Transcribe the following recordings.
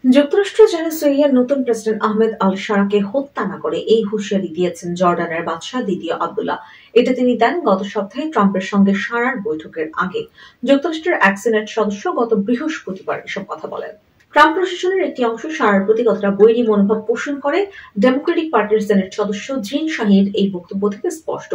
যুক্তরাষ্ট্র যেন সিরিয়ার নতুন প্রেসিডেন্ট আহমেদ আল শারাকে হত্যা না করে এই হুঁশিয়ারি দিয়েছেন জর্ডানের বাদশাহ দ্বিতীয় আব্দুল্লাহ। এটা তিনি দেন গত সপ্তাহে ট্রাম্পের সঙ্গে শারার বৈঠকের আগে। যুক্তরাষ্ট্রের এক সিনেট সদস্য গত বৃহস্পতিবার এসব কথা বলেন। ট্রাম্প প্রশাসনের একটি অংশ শারার প্রতি কতটা বৈরী মনোভাব পোষণ করে ডেমোক্রেটিক পার্টির সিনেট সদস্য জিন শাহিনের এই বক্তব্য থেকে স্পষ্ট।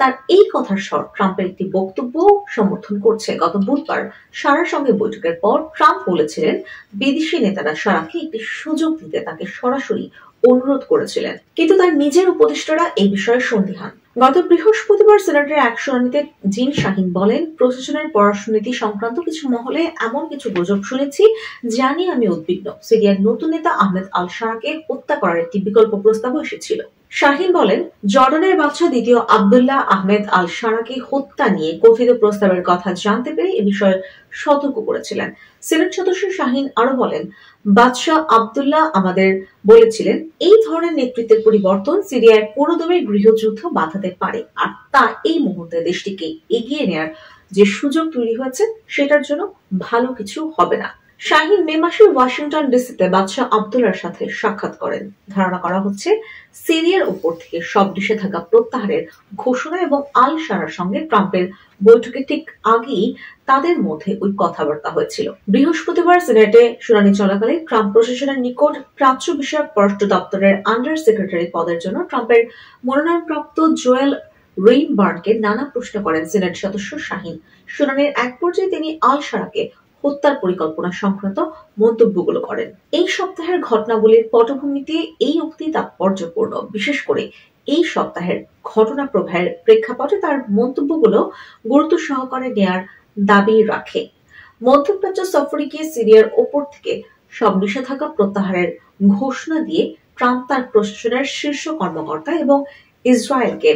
তার এই কথার স্বর ট্রাম্পের একটি বক্তব্য সমর্থন করছে। গত বুধবার শারার সঙ্গে বৈঠকের পর ট্রাম্প বলেছিলেন বিদেশি নেতারা শারাকে একটি সুযোগ দিতে তাকে সরাসরি অনুরোধ করেছিলেন, কিন্তু তার নিজের উপদেষ্টারা এই বিষয়ে সন্দিহান। গত বৃহস্পতিবার সিনেটের এক শুনানিতে জিন শাহিন বলেন, প্রশাসনের পররাষ্ট্রনীতি সংক্রান্ত কিছু মহলে এমন কিছু গুজব শুনেছি যা নিয়ে আমি উদ্বিগ্ন। সিরিয়ার নতুন নেতা আহমেদ আল শারাকে হত্যা করার একটি বিকল্প প্রস্তাবও এসেছিল। শাহিন বলেন, জর্ডানের বাদশাহ দ্বিতীয় আব্দুল্লাহ আহমেদ আল শারাকে হত্যা নিয়ে কথিত প্রস্তাবের কথা জানতে পেরে এ বিষয়ে সতর্ক করেছিলেন। সিনেট সদস্য শাহিন আরো বলেন, বাদশাহ আব্দুল্লাহ আমাদের বলেছিলেন এই ধরনের নেতৃত্বের পরিবর্তন সিরিয়ায় পুরোদমে গৃহযুদ্ধ বাঁধাতে পারে, আর তা এই মুহূর্তে দেশটিকে এগিয়ে নেয়ার যে সুযোগ তৈরি হয়েছে সেটার জন্য ভালো কিছু হবে না। শাহিন মে মাসে ওয়াশিংটন ডিসিতে বাদশাহ আব্দুল্লাহর সাথে সাক্ষাৎ করেন। ধারণা করা হচ্ছে সিরিয়ার উপর থেকে সব নিষেধাজ্ঞা প্রত্যাহারের ঘোষণা এবং আল শারার সঙ্গে ট্রাম্পের বৈঠকে ঠিক আগেই তাদের মধ্যে ওই কথাবার্তা হয়েছিল। বৃহস্পতিবার সিনেটে শুনানি চলাকালে ট্রাম্প প্রশাসনের নিকট প্রাচ্য বিষয়ক পররাষ্ট্র দপ্তরের আন্ডার সেক্রেটারি পদের জন্য ট্রাম্পের মনোনয়নপ্রাপ্ত জোয়েল রেইনবার্নকে নানা প্রশ্ন করেন সিনেট সদস্য শাহিন। শুনানির এক পর্যায়ে তিনি আল শারাকে হত্যার পরিকল্পনা সংক্রান্ত মন্তব্যগুলো করেন। এই সপ্তাহের ঘটনাবলীর পটভূমিতে এই উক্তি তাৎপর্যপূর্ণ, বিশেষ করে এই সপ্তাহের ঘটনা প্রবাহের প্রেক্ষাপটে তার মন্তব্যগুলো গুরুত্ব সহকারে নেয়ার দাবি রাখে। মধ্যপ্রাচ্য সফরে গিয়ে সিরিয়ার ওপর থেকে সব নিষেধাজ্ঞা প্রত্যাহারের ঘোষণা দিয়ে ট্রাম্প তার প্রশাসনের শীর্ষ কর্মকর্তা এবং ইসরায়েলকে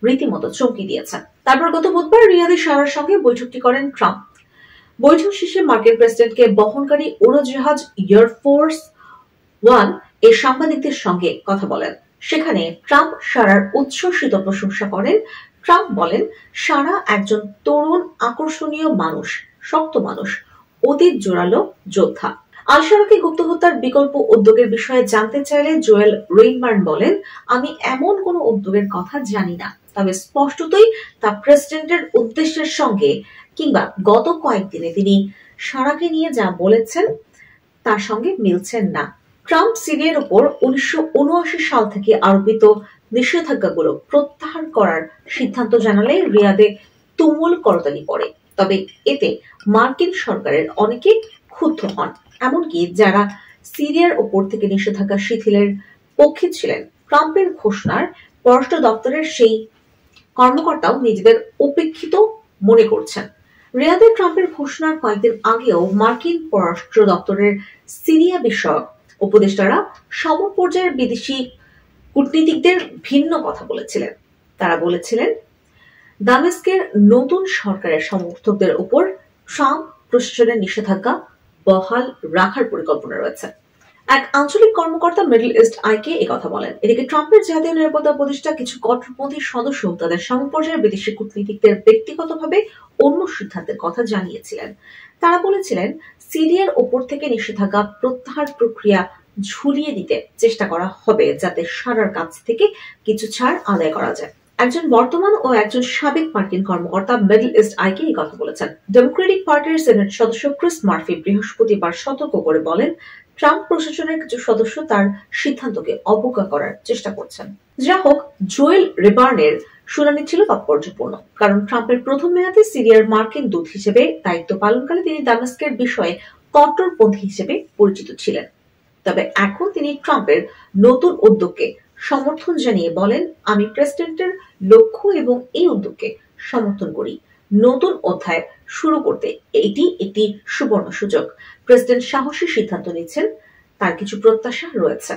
রীতিমতো চমকে দিয়েছেন। তারপর গত বুধবার রিয়াদে শারার সঙ্গে বৈঠকটি করেন ট্রাম্প। বৈঠক শেষে মার্কিন প্রেসিডেন্টকে বহনকারী উড়োজাহাজ এয়ারফোর্স ওয়ান এর সাংবাদিকদের সঙ্গে কথা বলেন। সেখানে ট্রাম্প শারার উচ্ছ্বসিত প্রশংসা করেন। ট্রাম্প বলেন, শারা একজন তরুণ আকর্ষণীয় মানুষ, শক্ত মানুষ, অতীত জোরালো যোদ্ধা। আল শারাকে গুপ্ত হত্যার বিকল্প উদ্যোগের বিষয়ে জানতে চাইলে জোয়েল রেইনবার্ন বলেন, আমি এমন কোনো উদ্যোগের কথা জানি না, তবে স্পষ্টতই তা প্রেসিডেন্টের উদ্দেশ্যের সঙ্গে কিংবা গত কয়েকদিনে তিনি শারাকে নিয়ে যা বলেছেন তার সঙ্গে মিলছেন না। ট্রাম্প সিরিয়ার উপর 1979 সাল থেকে আরোপিত নিষেধাজ্ঞাগুলো প্রত্যাহার করার সিদ্ধান্ত জানালে রিয়াদে তুমুল করতালি পড়ে। তবে এতে মার্কিন সরকারের অনেকে ক্ষুব্ধ হন, এমনকি যারা সিরিয়ার উপর থেকে নিষেধাজ্ঞা শিথিলের পক্ষে ছিলেন। ট্রাম্পের ঘোষণার পররাষ্ট্র দপ্তরের সেই কর্মকর্তাও নিজেদের উপেক্ষিত মনে করছেন। রিয়াদে ট্রাম্পের ঘোষণার কয়েকদিন আগেও মার্কিন পররাষ্ট্র দপ্তরের সিরিয়া বিষয়ক উপদেষ্টারা সমপর্যায়ের বিদেশি কূটনীতিকদের ভিন্ন কথা বলেছিলেন। তারা বলেছিলেন, দামেস্কের নতুন সরকারের সমর্থকদের উপর ট্রাম্প প্রশাসনের নিষেধাজ্ঞা বহাল রাখার পরিকল্পনা রয়েছে। এক আঞ্চলিক কর্মকর্তা মিডল ইস্ট আইকে একথা বলেন। এদিকে ট্রাম্পের জাতীয় নিরাপত্তা উপদেষ্টা কিছু কট্টরপন্থী সদস্য তাদের সমপর্যায়ের বিদেশি কূটনীতিকদের ব্যক্তিগতভাবে অন্য সিদ্ধান্তের কথা জানিয়েছিলেন। তারা বলেছিলেন, সিরিয়ার ওপর থেকে নিষেধাজ্ঞা প্রত্যাহার প্রক্রিয়া ঝুলিয়ে দিতে চেষ্টা করা হবে, যাতে শারার কাছ থেকে কিছু ছাড় আদায় করা যায়। একজন বর্তমান ও একজন সাবেক মার্কিন কর্মকর্তা মিডল ইস্ট আইকে এই কথা বলেছেন। ডেমোক্রেটিক পার্টির সিনেট সদস্য ক্রিস মার্ফি বৃহস্পতিবার সতর্ক করে বলেন, ট্রাম্প প্রশাসনের কিছু সদস্য তার সিদ্ধান্তকে অবজ্ঞা করার চেষ্টা করছেন। যা হোক, জোয়েল রেবার্নের শুনানি ছিল তাৎপর্যপূর্ণ, কারণ ট্রাম্পের প্রথম মেয়াদে সিরিয়ার মার্কিন দূত হিসেবে দায়িত্ব পালনকালে তিনি দামেস্কের বিষয়ে কট্টরপন্থী হিসেবে পরিচিত ছিলেন। তবে এখন তিনি ট্রাম্পের নতুন উদ্যোগকে সমর্থন জানিয়ে বলেন, আমি প্রেসিডেন্টের লক্ষ্য এবং এই উদ্যোগকে সমর্থন করি। নতুন অধ্যায় শুরু করতে এটি একটি সুবর্ণ সুযোগ। প্রেসিডেন্ট সাহসী সিদ্ধান্ত নিচ্ছেন, তার কিছু প্রত্যাশা রয়েছে।